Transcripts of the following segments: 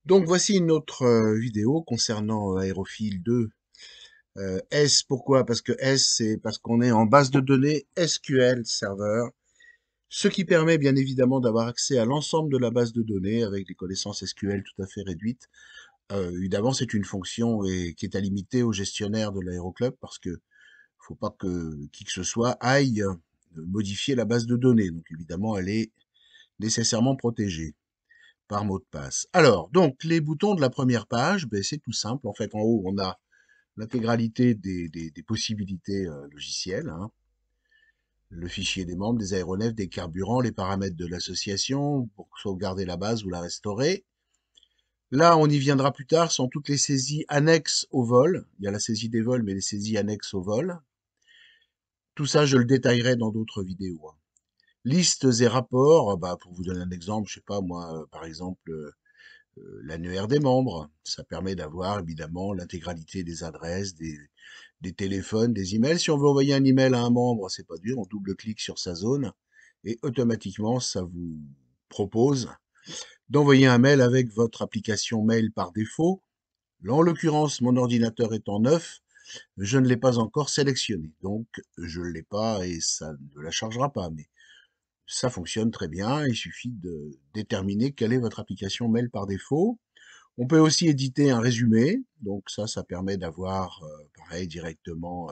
Donc voici une autre vidéo concernant Aérophile 2. S, pourquoi? Parce que S, c'est parce qu'on est en base de données SQL Server, ce qui permet bien évidemment d'avoir accès à l'ensemble de la base de données avec des connaissances SQL tout à fait réduites. Évidemment, c'est une fonction qui est à limiter au gestionnaire de l'aéroclub parce que faut pas que qui que ce soit aille modifier la base de données. Donc évidemment, elle est nécessairement protégée par mot de passe. Alors, donc, les boutons de la première page, ben, c'est tout simple. En fait, en haut, on a l'intégralité des possibilités logicielles, hein. Le fichier des membres, des aéronefs, des carburants, les paramètres de l'association pour sauvegarder la base ou la restaurer. Là, on y viendra plus tard, sont toutes les saisies annexes au vol. Il y a la saisie des vols, mais les saisies annexes au vol. Tout ça, je le détaillerai dans d'autres vidéos, hein. Listes et rapports, bah, pour vous donner un exemple, je sais pas moi, par exemple, l'annuaire des membres. Ça permet d'avoir évidemment l'intégralité des adresses, des téléphones, des emails. Si on veut envoyer un email à un membre, c'est pas dur, on double-clique sur sa zone et automatiquement ça vous propose d'envoyer un mail avec votre application mail par défaut. Là, en l'occurrence, mon ordinateur étant neuf, je ne l'ai pas encore sélectionné, donc je ne l'ai pas et ça ne la chargera pas. Mais ça fonctionne très bien, il suffit de déterminer quelle est votre application mail par défaut. On peut aussi éditer un résumé, donc ça permet d'avoir, pareil, directement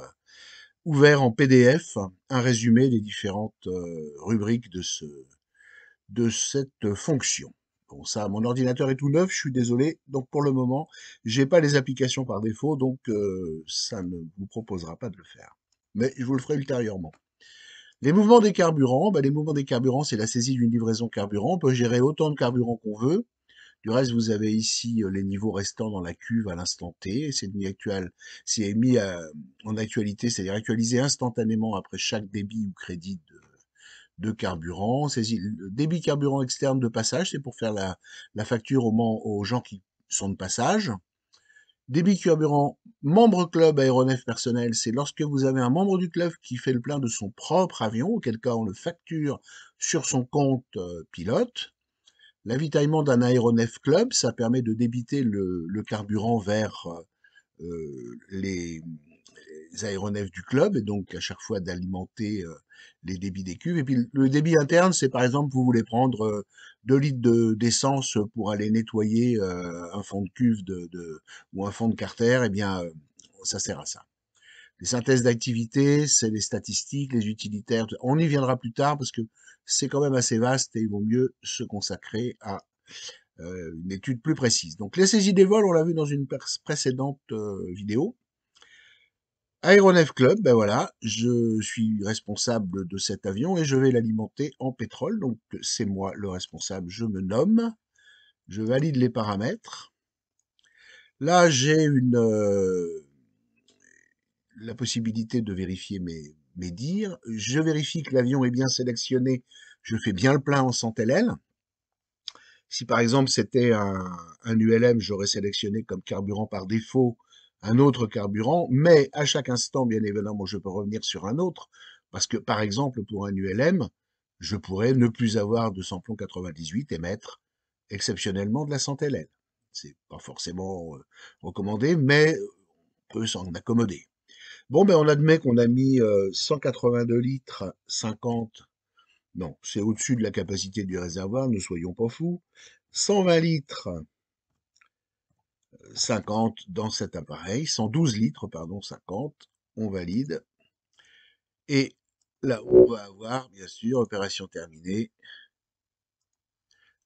ouvert en PDF, un résumé des différentes rubriques de cette fonction. Bon, ça, mon ordinateur est tout neuf, je suis désolé, donc pour le moment, j'ai pas les applications par défaut, donc ça ne vous proposera pas de le faire. Mais je vous le ferai ultérieurement. Les mouvements des carburants, les mouvements des carburants, c'est la saisie d'une livraison carburant. On peut gérer autant de carburant qu'on veut. Du reste, vous avez ici les niveaux restants dans la cuve à l'instant T. C'est mis en actualité, c'est-à-dire actualisé instantanément après chaque débit ou crédit de carburant. Le débit carburant externe de passage, c'est pour faire la facture aux gens qui sont de passage. Débit carburant membre club aéronef personnel, c'est lorsque vous avez un membre du club qui fait le plein de son propre avion, auquel cas on le facture sur son compte pilote. L'avitaillement d'un aéronef club, ça permet de débiter le carburant vers les aéronefs du club et donc à chaque fois d'alimenter les débits des cuves. Et puis le débit interne, c'est par exemple, vous voulez prendre 2 litres d'essence pour aller nettoyer un fond de cuve ou un fond de carter, eh bien, ça sert à ça. Les synthèses d'activité, c'est les statistiques, les utilitaires. On y viendra plus tard parce que c'est quand même assez vaste et il vaut mieux se consacrer à une étude plus précise. Donc les saisies des vols, on l'a vu dans une précédente vidéo. Aéronef Club, ben voilà, je suis responsable de cet avion et je vais l'alimenter en pétrole. Donc c'est moi le responsable, je me nomme, je valide les paramètres. Là, j'ai la possibilité de vérifier mes dires. Je vérifie que l'avion est bien sélectionné. Je fais bien le plein en centellène. Si par exemple c'était un ULM, j'aurais sélectionné comme carburant par défaut un autre carburant, mais à chaque instant, bien évidemment, je peux revenir sur un autre, parce que par exemple pour un ULM, je pourrais ne plus avoir de samplon 98 et mettre exceptionnellement de la centellène. C'est pas forcément recommandé, mais on peut s'en accommoder. Bon, ben on admet qu'on a mis 182 litres 50. Non, c'est au-dessus de la capacité du réservoir, ne soyons pas fous. 120 litres 50 dans cet appareil, 112 litres, pardon, 50, on valide. Et là, on va avoir, bien sûr, opération terminée,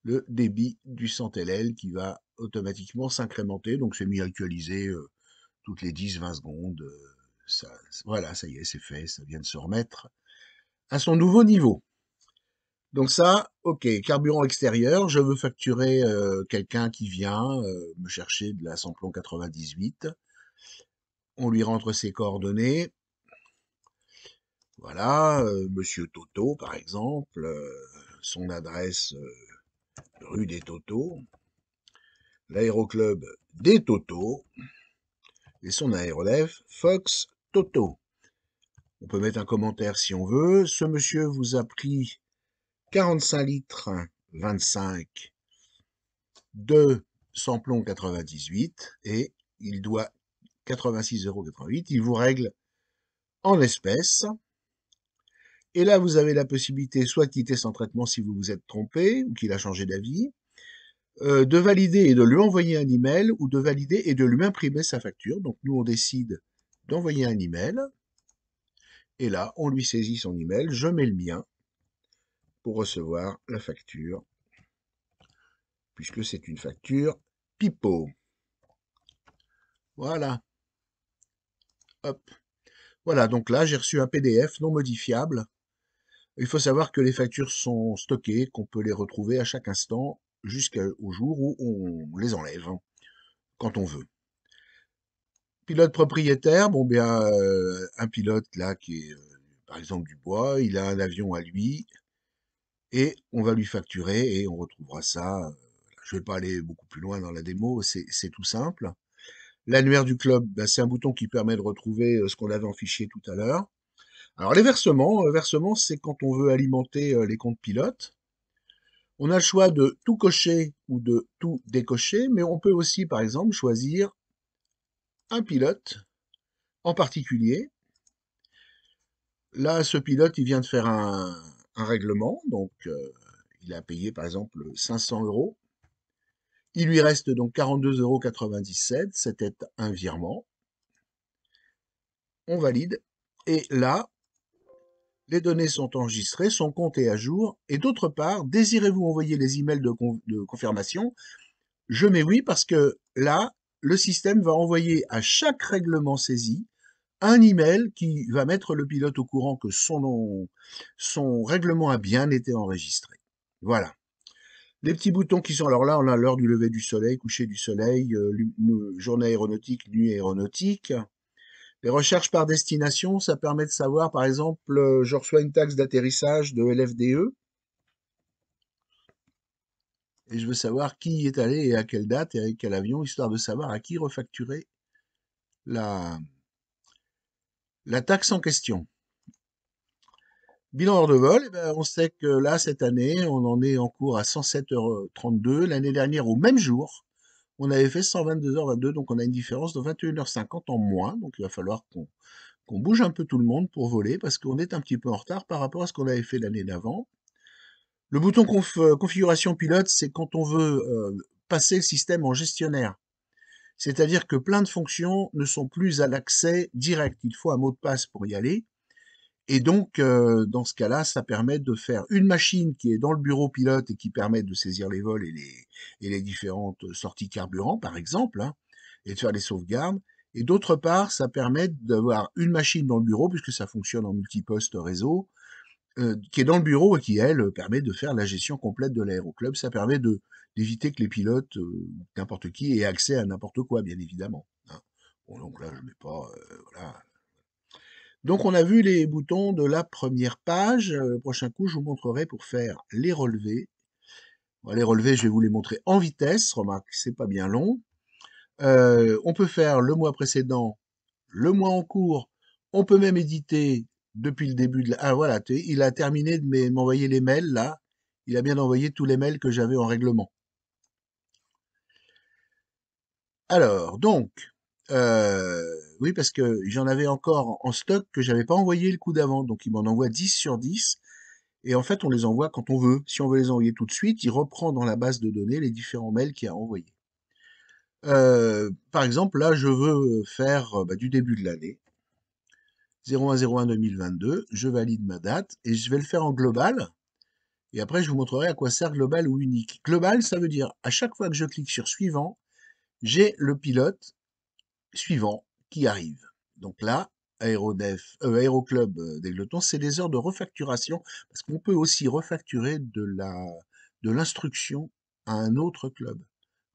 le débit du centellel qui va automatiquement s'incrémenter. Donc c'est mis à actualiser toutes les 10-20 secondes. Ça, voilà, ça y est, c'est fait, ça vient de se remettre à son nouveau niveau. Donc ça, ok, carburant extérieur, je veux facturer quelqu'un qui vient me chercher de la samplon 98. On lui rentre ses coordonnées. Voilà, Monsieur Toto, par exemple, son adresse rue des Totos, l'aéroclub des Totos et son aéronef Fox Toto. On peut mettre un commentaire si on veut. Ce monsieur vous a pris 45 litres 25 de samplon 98 et il doit 86,88 €. Il vous règle en espèces. Et là, vous avez la possibilité soit de quitter son traitement si vous vous êtes trompé ou qu'il a changé d'avis, de valider et de lui envoyer un email ou de valider et de lui imprimer sa facture. Donc nous, on décide d'envoyer un email. Et là, on lui saisit son email. Je mets le mien pour recevoir la facture, puisque c'est une facture Pipo. Voilà. Hop. Voilà, donc là, j'ai reçu un PDF non modifiable. Il faut savoir que les factures sont stockées, qu'on peut les retrouver à chaque instant jusqu'au jour où on les enlève, hein, quand on veut. Pilote propriétaire, bon bien, un pilote là qui est, par exemple, du bois, il a un avion à lui, et on va lui facturer et on retrouvera ça. Je ne vais pas aller beaucoup plus loin dans la démo, c'est tout simple. L'annuaire du club, ben, c'est un bouton qui permet de retrouver ce qu'on avait en fichier tout à l'heure. Alors les versements, c'est quand on veut alimenter les comptes pilotes. On a le choix de tout cocher ou de tout décocher, mais on peut aussi, par exemple, choisir un pilote en particulier. Là, ce pilote, il vient de faire un règlement, donc il a payé, par exemple, 500 €. Il lui reste donc 42,97 €. C'était un virement. On valide. Et là, les données sont enregistrées, son compte est à jour. Et d'autre part, désirez-vous envoyer les emails de confirmation? Je mets oui parce que là, le système va envoyer à chaque règlement saisi un email qui va mettre le pilote au courant que son règlement a bien été enregistré. Voilà. Les petits boutons qui sont, alors là, on a l'heure du lever du soleil, coucher du soleil, journée aéronautique, nuit aéronautique. Les recherches par destination, ça permet de savoir, par exemple, je reçois une taxe d'atterrissage de LFDE, et je veux savoir qui y est allé et à quelle date et avec quel avion, histoire de savoir à qui refacturer la, la taxe en question. Bilan hors de vol, eh ben, on sait que là, cette année, on en est en cours à 107,32 €. L'année dernière, au même jour, on avait fait 122,22 €, donc on a une différence de 21,50 € en moins. Donc il va falloir qu'on bouge un peu tout le monde pour voler, parce qu'on est un petit peu en retard par rapport à ce qu'on avait fait l'année d'avant. Le bouton configuration pilote, c'est quand on veut passer le système en gestionnaire. C'est-à-dire que plein de fonctions ne sont plus à l'accès direct. Il faut un mot de passe pour y aller. Et donc, dans ce cas-là, ça permet de faire une machine qui est dans le bureau pilote et qui permet de saisir les vols et les différentes sorties carburant, par exemple, hein, et de faire les sauvegardes. Et d'autre part, ça permet d'avoir une machine dans le bureau, puisque ça fonctionne en multiposte réseau, qui est dans le bureau et qui, elle, permet de faire la gestion complète de l'aéroclub. Ça permet d'éviter que les pilotes, n'importe qui, aient accès à n'importe quoi, bien évidemment, hein. Bon, donc là, je mets pas, voilà. Donc, on a vu les boutons de la première page. Le prochain coup, je vous montrerai pour faire les relevés. Bon, les relevés, je vais vous les montrer en vitesse. Remarque, c'est pas bien long. On peut faire le mois précédent, le mois en cours. On peut même éditer depuis le début de la... Ah voilà, il a terminé de m'envoyer les mails là. Il a bien envoyé tous les mails que j'avais en règlement. Alors, donc, oui, parce que j'en avais encore en stock que j'avais pas envoyé le coup d'avant. Donc, il m'en envoie 10 sur 10. Et en fait, on les envoie quand on veut. Si on veut les envoyer tout de suite, il reprend dans la base de données les différents mails qu'il a envoyés. Par exemple, là, je veux faire du début de l'année. 01/01/2022, je valide ma date et je vais le faire en global. Et après, je vous montrerai à quoi sert global ou unique. Global, ça veut dire à chaque fois que je clique sur suivant, j'ai le pilote suivant qui arrive. Donc là, Aéroclub d'Égletons, c'est des heures de refacturation parce qu'on peut aussi refacturer de l'instruction à un autre club.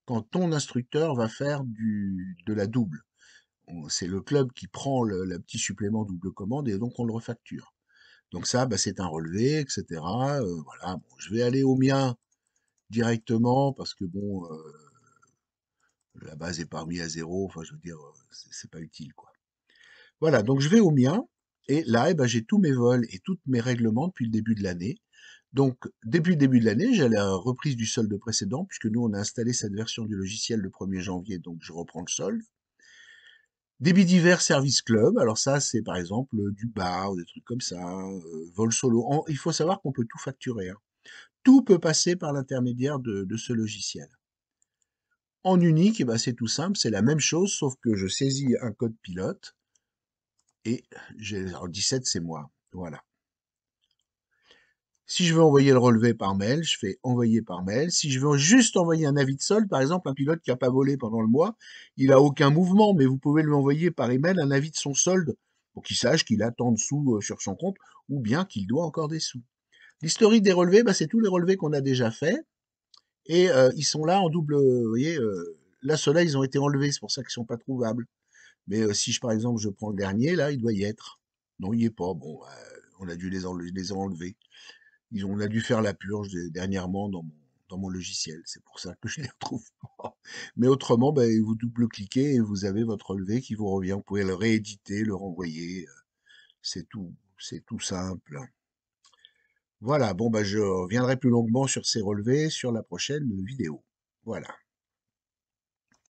Quand ton instructeur va faire de la double, c'est le club qui prend le petit supplément double commande et donc on le refacture. Donc ça, bah, c'est un relevé, etc. Voilà, bon, je vais aller au mien directement parce que bon, la base est pas remise à zéro. Enfin, je veux dire, c'est pas utile, quoi. Voilà, donc je vais au mien et là, eh ben, j'ai tous mes vols et tous mes règlements depuis le début de l'année. Donc, depuis le début de l'année, j'ai la reprise du solde précédent, puisque nous, on a installé cette version du logiciel le 1er janvier, donc je reprends le solde. Débit divers service club, alors ça, c'est par exemple du bar, ou des trucs comme ça, vol solo. Il faut savoir qu'on peut tout facturer, hein. Tout peut passer par l'intermédiaire de ce logiciel. En unique, eh ben, c'est tout simple, c'est la même chose, sauf que je saisis un code pilote, et alors 17, c'est moi. Voilà. Si je veux envoyer le relevé par mail, je fais envoyer par mail. Si je veux juste envoyer un avis de solde, par exemple, un pilote qui n'a pas volé pendant le mois, il n'a aucun mouvement, mais vous pouvez lui envoyer par email un avis de son solde pour qu'il sache qu'il attend de sous sur son compte ou bien qu'il doit encore des sous. L'historique des relevés, bah, c'est tous les relevés qu'on a déjà faits et ils sont là en double. Vous voyez, là, ceux-là, ils ont été enlevés, c'est pour ça qu'ils ne sont pas trouvables. Mais si par exemple, je prends le dernier, là, il doit y être. Non, il n'y est pas. Bon, on a dû les enlever. On a dû faire la purge dernièrement dans mon logiciel. C'est pour ça que je ne les retrouve pas. Mais autrement, ben, vous double-cliquez et vous avez votre relevé qui vous revient. Vous pouvez le rééditer, le renvoyer. C'est tout simple. Voilà, bon, ben, je reviendrai plus longuement sur ces relevés sur la prochaine vidéo. Voilà.